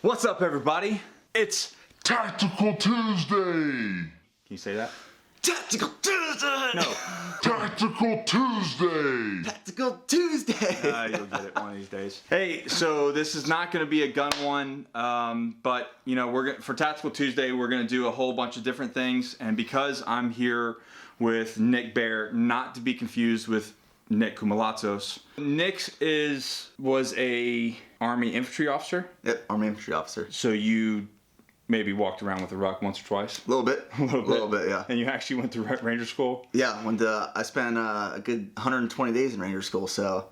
What's up, everybody? It's Tactical Tuesday! Can you say that? Tactical Tuesday! No. Tactical Tuesday! Tactical Tuesday! You'll get it one of these days. Hey, so this is not going to be a gun one, but you know, for Tactical Tuesday, we're going to do a whole bunch of different things. And because I'm here with Nick Bear, not to be confused with Nick Koumalatsos. Nick was a Army infantry officer. Yep, Army infantry officer. So you maybe walked around with a RUCK once or twice? A little bit. A little bit, yeah. And you actually went to Ranger School? Yeah, I spent a good 120 days in Ranger School, so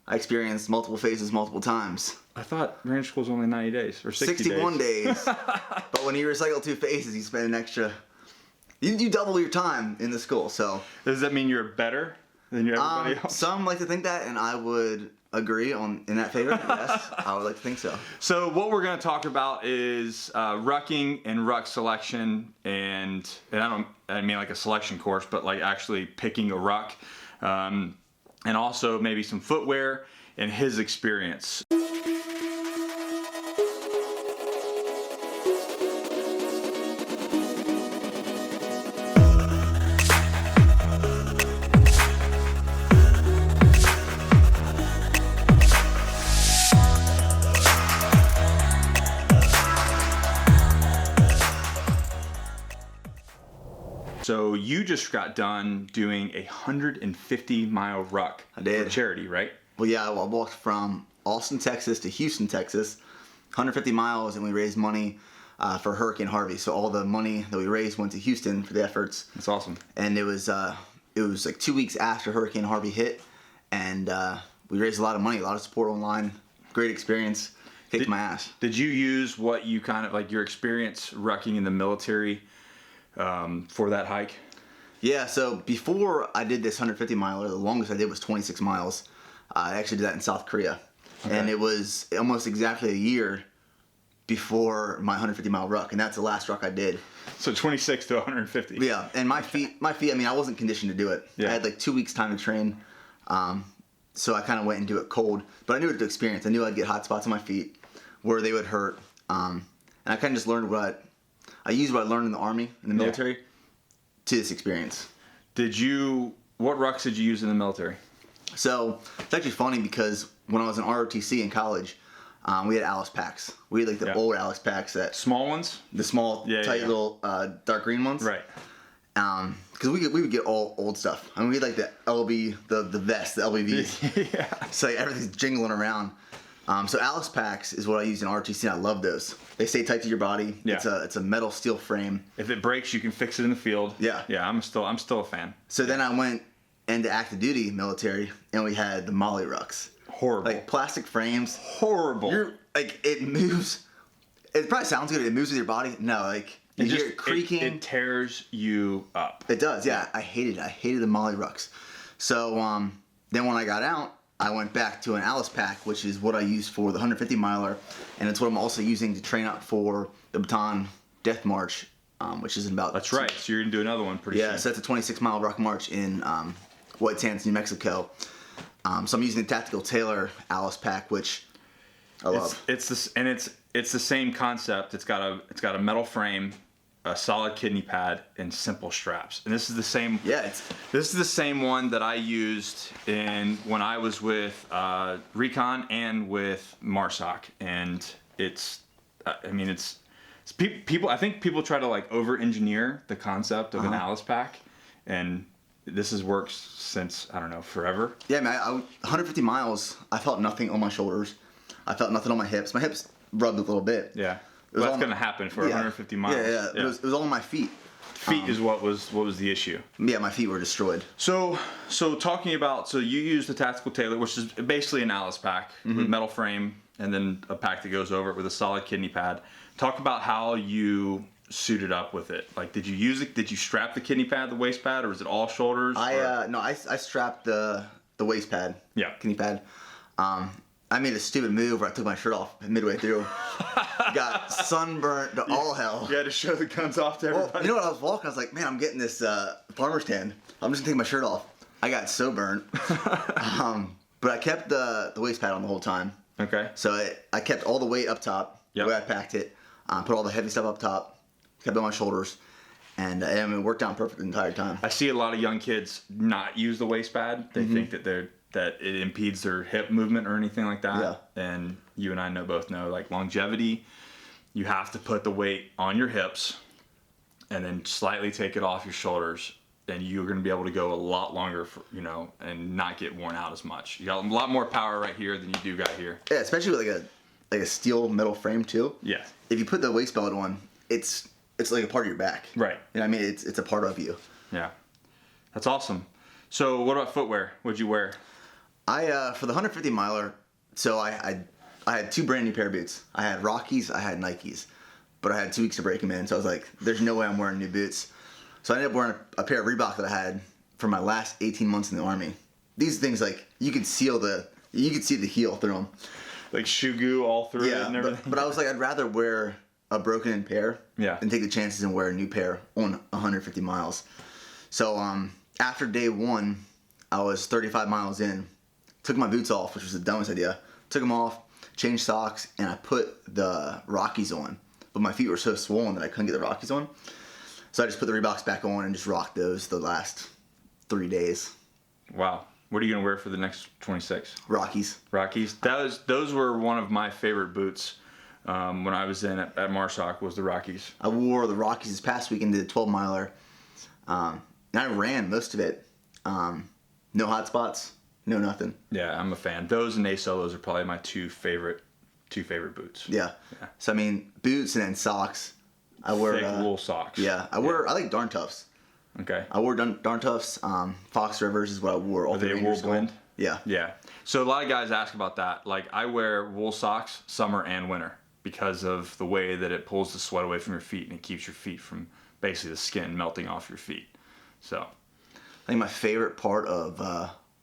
I experienced multiple phases multiple times. I thought Ranger School was only 90 days, or 60 61 days. days. But when you recycle 2 phases, you spend an extra... You double your time in the school, so... Does that mean you're better than everybody else? Some like to think that, and I would agree in that favor. Yes, I would like to think so. So what we're going to talk about is rucking and ruck selection, and I mean like a selection course, but like actually picking a ruck, and also maybe some footwear and his experience. So you just got done doing a 150-mile ruck. I did. For charity, right? Well, yeah, I walked from Austin, Texas to Houston, Texas, 150 miles, and we raised money for Hurricane Harvey. So all the money that we raised went to Houston for the efforts. That's awesome. And it was like 2 weeks after Hurricane Harvey hit, and we raised a lot of money, a lot of support online. Great experience. Kicked my ass. Did you use what you kind of like your experience rucking in the military for that hike? Yeah, so before I did this 150 miler, the longest I did was 26 miles. I actually did that in South Korea. Okay. And it was almost exactly a year before my 150 mile ruck, and that's the last ruck I did. So 26 to 150. Yeah, and my feet, I mean, I wasn't conditioned to do it. Yeah. I had like 2 weeks time to train, so I kind of went and do it cold, but I knew it to experience. I knew I'd get hot spots on my feet where they would hurt, and I kind of just learned I used what I learned in the Army, in the military, to this experience. What rucks did you use in the military? So, it's actually funny because when I was in ROTC in college, we had Alice packs. We had like the old Alice packs that... Small ones? The small, tight little dark green ones. Right. Because we would get all old stuff. I mean, we had like the LB, the vest, the LBVs. Yeah. So like, everything's jingling around. So Alice packs is what I use in ROTC, and I love those. They stay tight to your body. Yeah. It's a metal steel frame. If it breaks, you can fix it in the field. Yeah. Yeah, I'm still a fan. So then I went into active duty military, and we had the Molly rucks. Horrible. Like plastic frames. Horrible. It moves. It probably sounds good. It moves with your body. No, like you hear it creaking. It tears you up. It does. Yeah, I hated it. I hated the Molly rucks. So then when I got out, I went back to an Alice pack, which is what I use for the 150 miler, and it's what I'm also using to train up for the Bataan Death March, which is in about... That's right. So you're gonna do another one pretty soon. Yeah, so that's a 26-mile ruck march in White Sands, New Mexico. So I'm using the Tactical Tailor Alice pack, which I love. It's the same concept. It's got a metal frame, a solid kidney pad, and simple straps. And this is the same. Yeah. This is the same one that I used when I was with Recon and with MARSOC. And people. I think people try to like over-engineer the concept of an Alice pack, and this has worked since, I don't know, forever. Yeah, man. 150 miles. I felt nothing on my shoulders. I felt nothing on my hips. My hips rubbed a little bit. Yeah. Well, that's going to happen for 150 miles. Yeah. It was all on my feet. Feet is what was the issue. Yeah, my feet were destroyed. So talking about, you use the Tactical Tailor, which is basically an Alice pack with metal frame and then a pack that goes over it with a solid kidney pad. Talk about how you suited up with it. Like, did you use it? Did you strap the kidney pad, the waist pad, or was it all shoulders? I strapped the waist pad. Yeah. Kidney pad. I made a stupid move where I took my shirt off midway through. Got sunburnt to all hell. You had to show the guns off to everybody. Well, you know what, I was walking, I was like, man, I'm getting this farmer's tan. I'm just gonna take my shirt off. I got so burnt. But I kept the waist pad on the whole time. Okay. So I kept all the weight up top, the way I packed it. Put all the heavy stuff up top, kept it on my shoulders, and it worked out perfect the entire time. I see a lot of young kids not use the waist pad. They think that it impedes their hip movement or anything like that. Yeah. And you and I both know, like, longevity, you have to put the weight on your hips and then slightly take it off your shoulders, and you're going to be able to go a lot longer, and not get worn out as much. You got a lot more power right here than you do got here. Yeah, especially with like a steel metal frame too. Yeah. If you put the waist belt on, it's like a part of your back. Right. You know what I mean? It's a part of you. Yeah. That's awesome. So what about footwear? What'd you wear? I for the 150 miler, so I had 2 brand new pair of boots. I had Rockies, I had Nikes, but I had 2 weeks to break them in. So I was like, there's no way I'm wearing new boots. So I ended up wearing a pair of Reebok that I had for my last 18 months in the Army. These things, like, you could see the heel through them. Like shoe goo all through it and Yeah, everything? but I was like, I'd rather wear a broken-in pair than take the chances and wear a new pair on 150 miles. So after day 1, I was 35 miles in, took my boots off, which was the dumbest idea. Took them off, changed socks, and I put the Rockies on. But my feet were so swollen that I couldn't get the Rockies on. So I just put the Reeboks back on and just rocked those the last 3 days. Wow. What are you going to wear for the next 26? Rockies. Rockies. Those were one of my favorite boots when I was in at MARSOC, was the Rockies. I wore the Rockies this past weekend, did a 12 miler. And I ran most of it. No hot spots, no nothing. Yeah, I'm a fan. Those and A-Solos are probably my two favorite boots. Yeah. So I mean, boots and then socks. I wear thick wool socks. Yeah, I like Darn Toughs. Okay. I wore Darn Toughs. Fox Rivers is what I wore. All Are they wool blend? Yeah. Yeah. So a lot of guys ask about that. Like, I wear wool socks summer and winter because of the way that it pulls the sweat away from your feet and it keeps your feet from basically the skin melting off your feet. So I think my favorite part of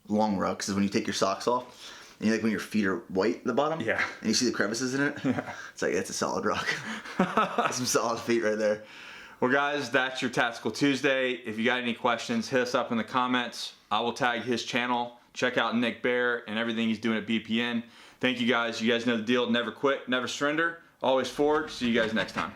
long rucks is when you take your socks off. And you like when your feet are white at the bottom. Yeah. And you see the crevices in it. Yeah. It's like, that's a solid rock. That's some solid feet right there. Well, guys, that's your Tactical Tuesday. If you got any questions, hit us up in the comments. I will tag his channel. Check out Nick Bear and everything he's doing at BPN. Thank you, guys. You guys know the deal. Never quit, never surrender. Always forward. See you guys next time.